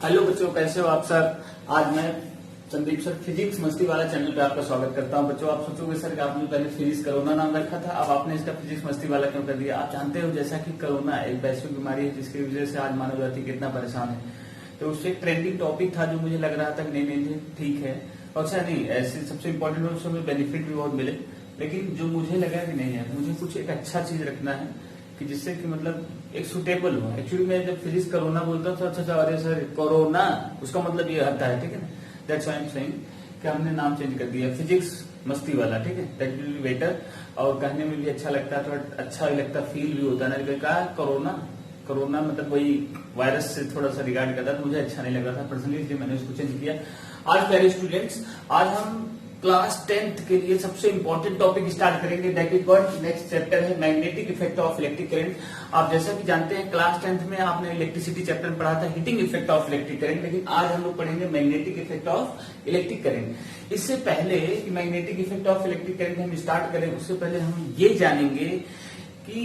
Hello बच्चों, कैसे हो आप सब। आज मैं संदीप सर फिजिक्स मस्ती वाला चैनल पे आपका स्वागत करता हूं। बच्चों, आप सोचोगे सर कि आपने पहले फिजिक्स कोरोना नाम रखा था, अब आपने इसका फिजिक्स मस्ती वाला क्यों कर दिया। आप जानते हो जैसा कि कोरोना एक वैश्विक बीमारी है जिसकी वजह से आज मानव जाति कितना परेशान है। तो उससे एक ट्रेंडिंग टॉपिक था जो मुझे लग रहा था कि नहीं ठीक है, अच्छा नहीं ऐसे सबसे इम्पोर्टेंट उससे हमें बेनिफिट भी बहुत मिले, लेकिन जो मुझे लगा कि नहीं है, मुझे कुछ एक अच्छा चीज रखना है कि जिससे कि मतलब एक सुटेबल हो। एक्चुअली मैं जब फिजिक्स कोरोना बोलता हूँ तो अच्छा अरे सर कोरोना उसका मतलब ये आता है, ठीक है ना। That's why I am saying कि हमने नाम चेंज कर दिया फिजिक्स मस्ती वाला, ठीक है। दैट विल बी बेटर और कहने में भी अच्छा लगता है, थोड़ा अच्छा भी लगता, फील भी होता है ना। कहा कोरोना मतलब वही वायरस से थोड़ा सा रिगार्ड करता था, मुझे अच्छा नहीं लग रहा था पर्सनली, इसलिए मैंने उसको चेंज किया। आज प्यारे स्टूडेंट्स, आज हम क्लास 10th के लिए सबसे इंपॉर्टेंट टॉपिक स्टार्ट करेंगे। That is what next chapter है magnetic effect of electric current. आप जैसा कि जानते हैं क्लास 10th में आपने इलेक्ट्रिसिटी चैप्टर में पढ़ा था heating effect of electric current, लेकिन आज हम लोग पढ़ेंगे magnetic effect of electric current. इससे पहले कि magnetic effect of electric current हम स्टार्ट करें, उससे पहले हम ये जानेंगे कि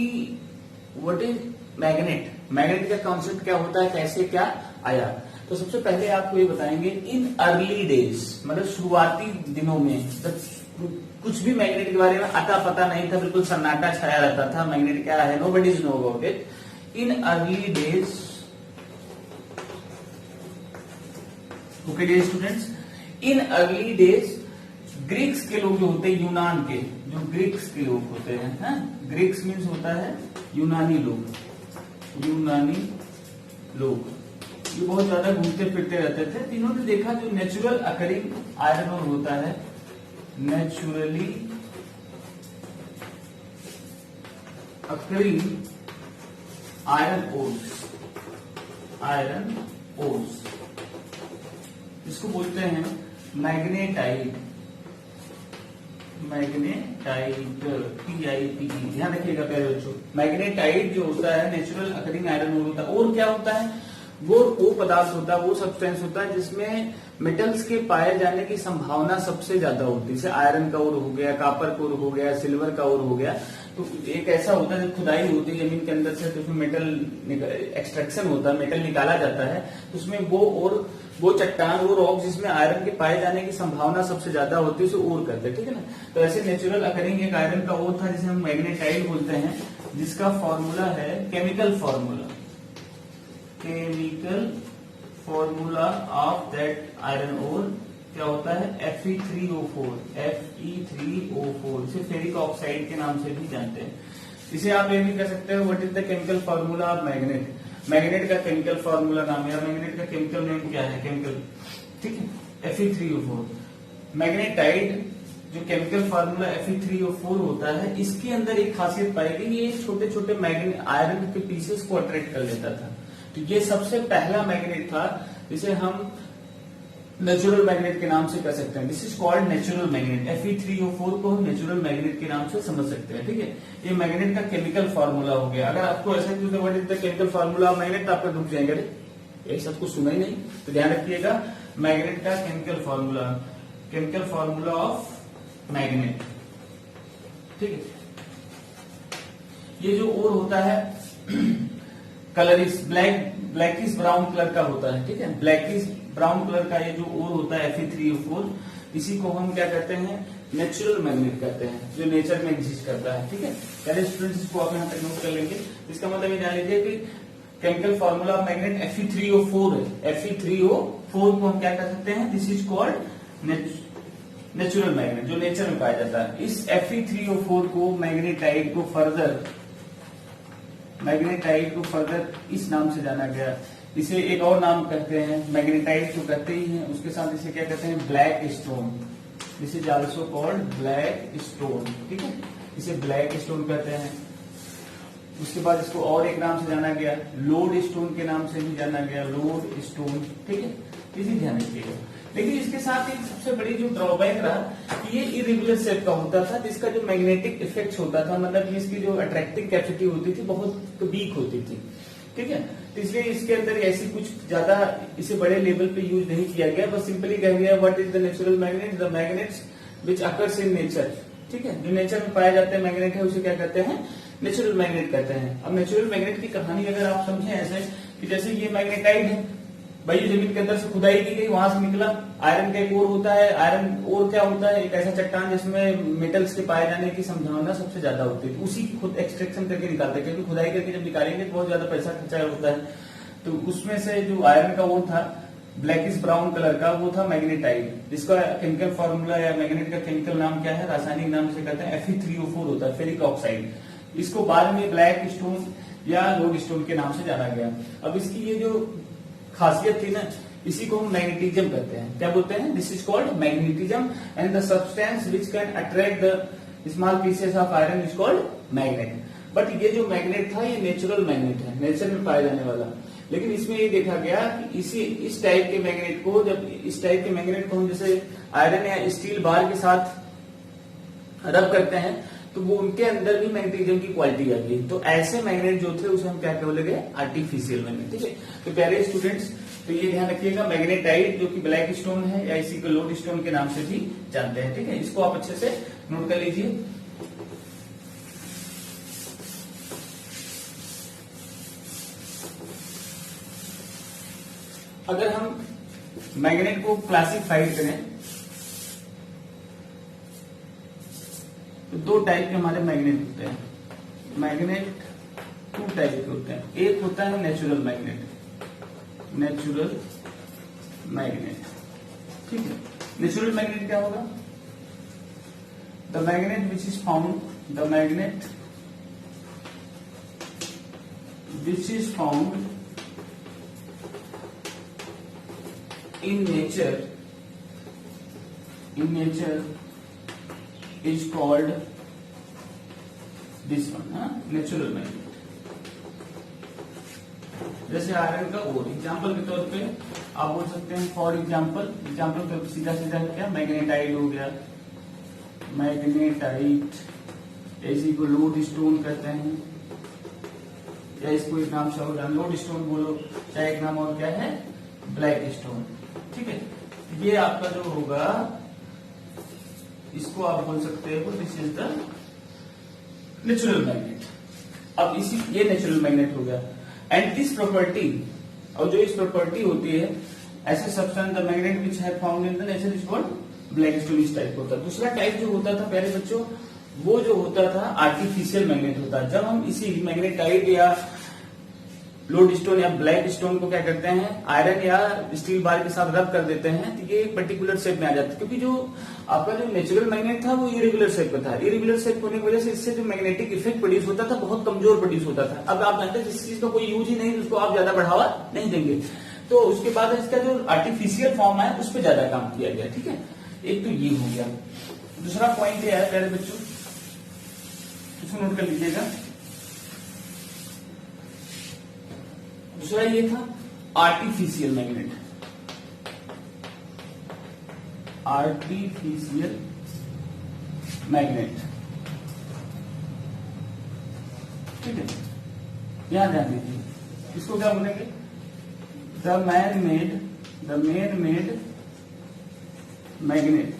व्हाट इज मैग्नेट का कॉन्सेप्ट क्या होता है, कैसे क्या आया। तो सबसे पहले आपको ये बताएंगे इन अर्ली डेज, मतलब शुरुआती दिनों में जब कुछ भी मैग्नेट के बारे में अता पता नहीं था, बिल्कुल सन्नाटा छाया रहता था, मैग्नेट क्या है nobody is know about it. In early days, okay dear students, in early days Greeks के लोग जो होते हैं, यूनान के जो ग्रीक्स के लोग होते हैं, ग्रीक्स मीन्स होता है यूनानी लोग, ये बहुत ज्यादा घूमते फिरते रहते थे। तो इन्होंने देखा जो नेचुरल अकरिंग आयरन ओर होता है, नेचुरली अकरिंग आयरन ओर्स, इसको बोलते हैं मैग्नेटाइट, TIPE। ध्यान रखिएगा प्यारे बच्चों, मैग्नेटाइट जो होता है नेचुरल अकरिंग आयरन ओर होता है। और क्या होता है, वो पदार्थ होता है, वो सब्सटेंस होता है जिसमें मेटल्स के पाए जाने की संभावना सबसे ज्यादा होती है। जैसे आयरन का ओर हो गया, कापर का ओर हो गया, सिल्वर का ओर हो गया। तो एक ऐसा होता है जब खुदाई होती है जमीन के अंदर से, तो उसमें मेटल एक्सट्रैक्शन होता है, मेटल निकाला जाता है, तो उसमें वो चट्टान, वो रॉक जिसमें आयरन के पाए जाने की संभावना सबसे ज्यादा होती है, उसे ओर करते हैं, ठीक है ना। तो ऐसे नेचुरल अकरिंग एक आयरन का ओर था जिसे हम मैग्नेटाइट बोलते हैं, जिसका फॉर्मूला है chemical formula of that iron ore क्या होता है, Fe3O4। इसे फेरिक ऑक्साइड के नाम से भी जानते हैं। इसे आप ये भी कह सकते हो what is the chemical formula of magnet का केमिकल फॉर्मूला नाम है, मैग्नेट का केमिकल नेम क्या है, ठीक है, Fe3O4। मैग्नेटाइट जो केमिकल फॉर्मूला Fe3O4 होता है, इसके अंदर एक खासियत पाएगी, ये छोटे छोटे मैग्नेट आयरन के पीसेस को अट्रैक्ट कर लेता था। तो ये सबसे पहला मैग्नेट था जिसे हम नेचुरल मैग्नेट के नाम से कह सकते हैं। This is called natural magnet. Fe3O4 को हम नेचुरल मैग्नेट के नाम से समझ सकते हैं, ठीक है। ये मैग्नेट का केमिकल फॉर्मूला हो गया। अगर आपको ऐसा पूछे what is the chemical formula of magnet, तो आप रुक जाएंगे, ये सब कुछ सुना ही नहीं। तो ध्यान रखिएगा, मैग्नेट का केमिकल फॉर्मूला ऑफ मैग्नेट, ठीक है। ये जो ओर होता है कलरिश ब्लैकिश ब्राउन कलर का होता है, ठीक है। ब्लैकिश ब्राउन कलर का ये जो ओर होता है Fe3O4, इसी को हम क्या कहते हैं, नेचुरल मैग्नेट कहते हैं, जो नेचर में एग्जिस्ट करता है, ठीक है। पहले स्टूडेंट्स इसको आप यहाँ तक नोट कर लेंगे। इसका मतलब ये जान लीजिए कि chemical formula of magnet Fe3O4 है। Fe3O4 को हम क्या कह सकते हैं, this is called natural magnet, जो नेचर में पाया जाता है। इस Fe3O4 को मैग्नेटाइट को फर्दर इस नाम से जाना गया। इसे एक और नाम कहते हैं, मैग्नेटाइट तो कहते ही हैं, उसके साथ इसे क्या कहते हैं, black stone. This is also called black stone, ठीक है। इसे ब्लैक स्टोन कहते हैं। उसके बाद इसको और एक नाम से जाना गया, लोड स्टोन के नाम से भी जाना गया, लोड स्टोन, ठीक है। इसी ध्यान रखिएगा। लेकिन इसके साथ एक सबसे बड़ी जो ड्रॉबैक रहा कि ये इरेगुलर शेप का होता था, जिसका जो मैग्नेटिक इफेक्ट होता था, मतलब इसकी जो अट्रैक्टिव कैपेसिटी होती थी बहुत वीक होती थी, ठीक है। तो इसलिए इसके अंदर ऐसी कुछ ज्यादा इसे बड़े लेवल पे यूज नहीं किया गया, बस सिंपली कह दिया what is the natural magnet, the magnets which occurs in nature, ठीक है। जो नेचर में पाए जाते हैं मैग्नेट है, उसे क्या कहते हैं, नेचुरल मैग्नेट कहते हैं। अब नेचुरल मैग्नेट की कहानी अगर आप समझें ऐसे कि जैसे ये मैग्नेटाइट है, भाई जमीन के अंदर से खुदाई की गई, वहां से निकला आयरन का एक ओर होता है। आयरन ओर क्या होता है? एक ऐसा चट्टान जिसमें मेटल्स के पाए जाने की संभावना सबसे ज्यादा होती है, उसी की खुद एक्सट्रैक्शन करके निकालते हैं, क्योंकि खुदाई करके जब निकालेंगे तो बहुत ज्यादा पैसा खर्चा होता है। तो उसमें से जो आयरन का वो था ब्लैकिश ब्राउन कलर का, वो था मैग्नेटाइट। इसका केमिकल फॉर्मूला या मैग्नेट का केमिकल नाम क्या है? रासायनिक नाम से कहते हैं Fe3O4 होता है, फेरिक ऑक्साइड। इसको बाद में ब्लैक स्टोन या लोड स्टोन के नाम से जाना गया। अब इसकी ये जो खासियत थी ना, इसी को हम मैग्नेटिज्म कहते हैं। क्या बोलते हैं? This is called magnetism and the substance which can attract the small pieces of iron is called magnet. But ये जो मैग्नेट था ये नेचुरल मैग्नेट है, नेचर में पाया जाने वाला। लेकिन इसमें ये देखा गया कि इस टाइप के मैग्नेट को, जब इस टाइप के मैग्नेट को हम जैसे आयरन या स्टील बार के साथ रब करते हैं तो वो उनके अंदर भी मैग्नेटिज्म की क्वालिटी आ गई। तो ऐसे मैग्नेट जो थे उसे हम क्या बोलेंगे? Artificial magnet. ठीक है, तो प्यारे स्टूडेंट्स, तो ये ध्यान रखिएगा, मैग्नेटाइट जो कि ब्लैक स्टोन है या इसी को लोड स्टोन के नाम से भी जानते हैं। ठीक है, इसको आप अच्छे से नोट कर लीजिए। अगर हम मैग्नेट को क्लासिफाइड करें तो दो टाइप के हमारे मैग्नेट होते हैं। मैग्नेट टू टाइप के होते हैं। एक होता है नेचुरल मैग्नेट, नेचुरल मैग्नेट। ठीक है, नेचुरल मैग्नेट क्या होगा? The magnet which is found, the magnet which is found in nature is called this one, natural magnet. जैसे आयरन का ओर, एग्जाम्पल के तौर पे आप बोल सकते हैं, फॉर एग्जाम्पल तो सीधा सीधा क्या? मैग्नेटाइट हो गया, मैग्नेटाइट। इसी को लोड स्टोन कहते हैं, या इसको एक नाम से और लोड स्टोन बोलो, चाहे एक नाम और क्या है? Black stone. ठीक है, ये आपका जो होगा इसको आप बोल सकते हो this is the natural magnet. अब इसी ये नेचुरल मैग्नेट हो गया। एंड दिस प्रॉपर्टी, और जो इस प्रॉपर्टी होती है, ऐसे सब्सटेंस द मैग्नेट विच है found in the nature is called black stone. इस टाइप होता है। दूसरा टाइप जो होता था प्यारे बच्चों, वो जो होता था आर्टिफिशियल मैग्नेट होता है। जब हम इसी मैग्नेटाइट या लोड स्टोन या ब्लैक स्टोन को क्या करते हैं? आयरन या स्टील बार के साथ रब कर देते हैं तो ये एक पर्टिकुलर शेप में आ जाता है। क्योंकि जो आपका जो नेचुरल मैग्नेट था वो इरेगुलर शेप में था। इरेगुलर शेप होने की वजह से इससे जो मैग्नेटिक इफेक्ट प्रोड्यूस होता था बहुत कमजोर प्रोड्यूस होता था। अब आप जानते हैं जिस चीज का कोई यूज ही नहीं उसको आप ज्यादा बढ़ावा नहीं देंगे। तो उसके बाद इसका जो आर्टिफिशियल फॉर्म है उस पर ज्यादा काम किया गया। ठीक है, एक तो ये हो गया। दूसरा पॉइंट ये है प्यारे बच्चों, इसको नोट कर लीजिएगा। दूसरा ये था आर्टिफिशियल मैग्नेट, आर्टिफिशियल मैग्नेट। ठीक है, यहां ध्यान दीजिए, इसको क्या बोलेंगे? The man made magnet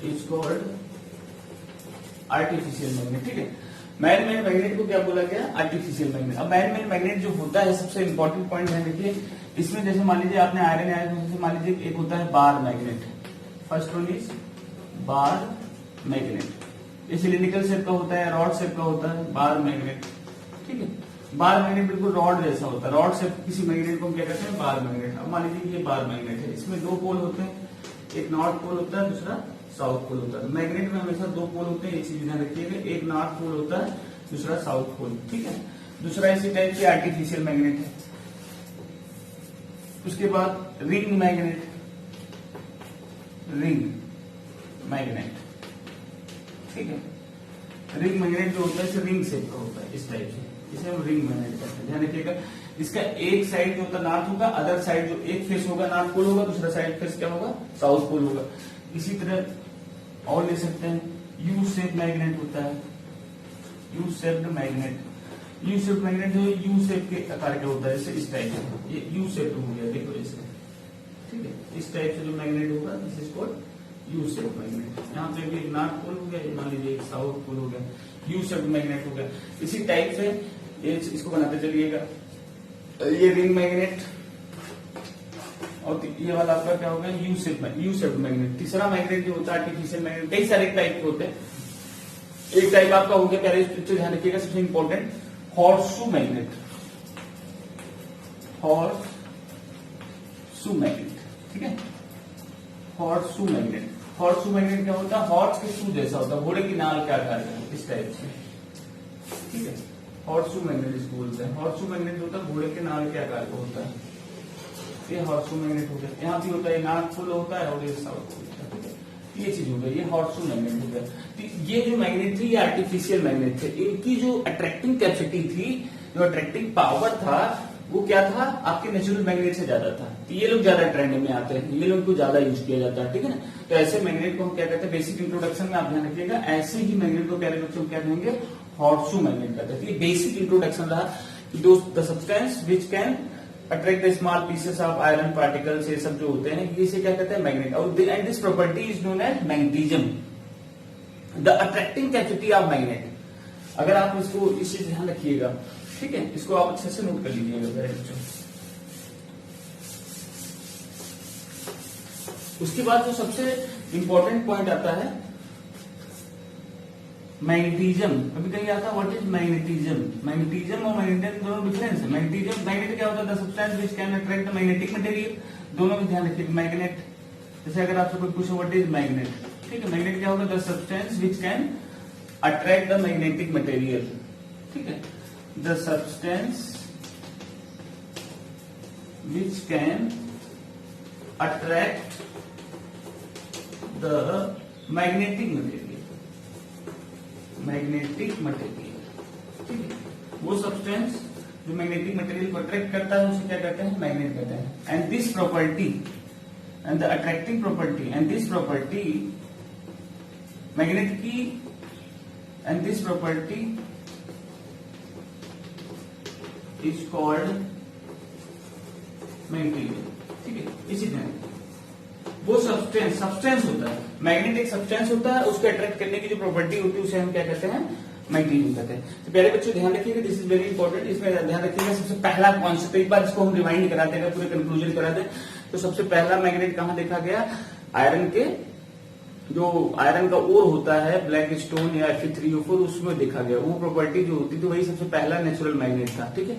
is called artificial magnet. ठीक है, मैन मेड मैग्नेट को क्या बोला गया? Artificial magnet. अब मैन मेड मैग्नेट जो होता है, सबसे इंपॉर्टेंट पॉइंट है देखिए, इसमें जैसे मान लीजिए आपने आयरन जैसे मान लीजिए एक होता है bar magnet. First one is bar magnet. ये सिलिंड्रिकल शेप का होता है, रॉड शेप का होता है बार मैग्नेट। ठीक है, बार मैग्नेट बिल्कुल रॉड जैसा होता है। रॉड शेप किसी मैग्नेट को हम क्या कहते हैं? Bar magnet. अब मान लीजिए ये बार मैग्नेट है, इसमें दो पोल होते हैं, एक नॉर्थ पोल होता है, दूसरा साउथ पोल होता है। मैग्नेट में हमेशा दो पोल होते हैं, एक चीज ध्यान रखिएगा, एक नॉर्थ पोल होता है, दूसरा साउथ पोल। ठीक है, दूसरा इसी टाइप के आर्टिफिशियल मैग्नेट है। उसके बाद रिंग मैग्नेट, रिंग मैग्नेट। ठीक है, रिंग मैग्नेट जो होता है इसे रिंग शेप का होता है, इस टाइप से, इसे हम रिंग मैग्नेट कहते हैं। ध्यान रखिएगा, इसका एक साइड जो होता है नॉर्थ होगा, अदर साइड जो एक फेस होगा नॉर्थ पोल होगा, दूसरा साइड फेस क्या होगा? साउथ पोल होगा। इसी तरह और ले सकते हैं, यू शेप मैग्नेट होता है, U shaped magnet. U shape magnet जो यू शेप के आकार का होता है, जैसे इस टाइप से, ये यू शेप हो गया, देखो ऐसे। ठीक है, इस टाइप से जो मैग्नेट होगा this is called U shape magnet. यहाँ पे भी नॉर्थ पोल हो गया, मान लीजिए साउथ पोल हो गया, यू शेप मैग्नेट हो गया। इसी टाइप से इसको बनाते चलिएगा। ये रिंग मैग्नेट, और ये वाला आपका क्या होगा, यू शेप मैग्नेट। तीसरा मैग्नेट जो होता है आर्टिफिशियल मैग्नेट, कई सारे टाइप के होते हैं। एक टाइप आपका हो गया, पहले इस पिक्चर ध्यान रखिएगा, सबसे important horseshoe magnet. Horseshoe magnet, ठीक है, हॉर्सशू मैग्नेट। हॉर्सशू मैग्नेट क्या होता है, हॉर्स के शू जैसा होता है, घोड़े की नाल के आकार का, इस टाइप से, ठीक है। हॉर्सशू मैग्नेट इसको बोलते हैं। हॉर्सशू मैग्नेट होता है घोड़े के नाल के आकार का होता है, ये हॉर्सशू मैग्नेट हो गया। यहाँ भी होता है, नाक फुल होता है और ये साउथ होता है, ठीक है। ये चीज हो गई, ये हॉर्सशू मैग्नेट हो गया। तो ये जो मैग्नेट थी ये आर्टिफिशियल मैग्नेट थे। इनकी जो अट्रैक्टिंग कैपेसिटी थी, जो अट्रैक्टिंग पावर था, वो क्या था, आपके नेचुरल मैग्नेट से ज्यादा था। तो ये लोग ज्यादा ट्रेंड में आते हैं, ये लोग को ज्यादा यूज किया जाता है, ठीक है ना। तो ऐसे मैग्नेट को हम क्या कहते हैं, बेसिक इंट्रोडक्शन में आप ध्यान रखिएगा, ऐसे ही मैग्नेट को प्यारे बच्चों क्या कहेंगे, हॉर्सशू मैग्नेट कहते हैं। ये बेसिक इंट्रोडक्शन रहा कि the substance which can attract small pieces of iron particles, ये सब जो होते हैं इसे क्या कहते हैं, मैग्नेट। और and this property is known as magnetism, the attracting capacity of magnet. अगर आप इसको इस चीज ध्यान रखिएगा, ठीक है, इसको आप अच्छे से नोट कर लीजिएगा मेरे बच्चों। उसके बाद जो सबसे इंपॉर्टेंट पॉइंट आता है मैग्नेटिज्म। कभी कहीं आता है व्हाट इज मैग्नेटिज्म। मैग्नेटिज्म और मैग्नेटिज्म दोनों डिफरेंस है। मैग्नेटिज्म, मैग्नेट क्या होता है, the substance which can attract the magnetic material. दोनों में ध्यान रखिए, मैग्नेट, जैसे अगर आपसे कोई पूछे व्हाट इज मैग्नेट, ठीक है, मैग्नेट क्या होगा, the substance which can attract the magnetic material, ठीक है, the substance which can attract the magnetic material, magnetic material, ठीक है। वो सब्सटेंस जो मैग्नेटिक मटेरियल को अट्रैक्ट करता है उसे क्या कहते हैं, मैग्नेट कहते हैं। And this property and the attracting property and this property magnet की, and this property is called magnetism, ठीक है। इसी तरह वो सब्सटेंस होता है, मैग्नेट एक सब्सटेंस होता है, उसको अट्रैक्ट करने की जो प्रॉपर्टी होती है उसे हम क्या कहते हैं, मैग्नेटिज्म कहते हैं। तो पहले बच्चों ध्यान रखिएगा, दिस इज वेरी इंपॉर्टेंट। इसमें ध्यान रखिएगा सबसे पहला कॉन्सेप्ट, एक बार इसको हम रिवाइंड करा देगा, पूरे कंक्लूजन करा दे। तो सबसे पहला मैग्नेट कहाँ देखा गया, आयरन के, जो आयरन का ओर होता है, ब्लैक स्टोन या Fe3O4, उसमें देखा गया। वो प्रॉपर्टी जो होती थी वही सबसे पहला नेचुरल मैग्नेट था, ठीक है।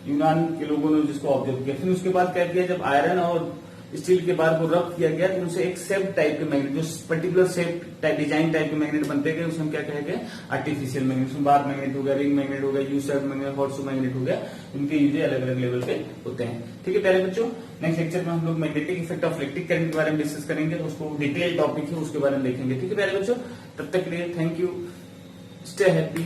यूनान के लोगों ने जिसको ऑब्जर्व किया। फिर उसके बाद क्या किया, जब आयरन और स्टील के बाद वो रब किया गया तो उनसे एक शेप टाइप के मैग्नेट, जो particular shape type, design type के मैग्नेट बनते गए, उसे हम क्या कहेंगे, आर्टिफिशियल मैग्नेट। उसमें बार मैग्नेट हो गया, रिंग मैग्नेट हो गया, U shape magnet, horseshoe magnet हो गया। इनके यूज अलग अलग लेवल पे होते हैं, ठीक है प्यारे बच्चों। नेक्स्ट लेक्चर में हम लोग magnetic effect of electric current के बारे में डिस्कस करेंगे, तो उसको डिटेल टॉपिक है, उसके बारे में देखेंगे, ठीक है प्यारे बच्चों। तब तक के लिए थैंक यू, स्टे हैप्पी।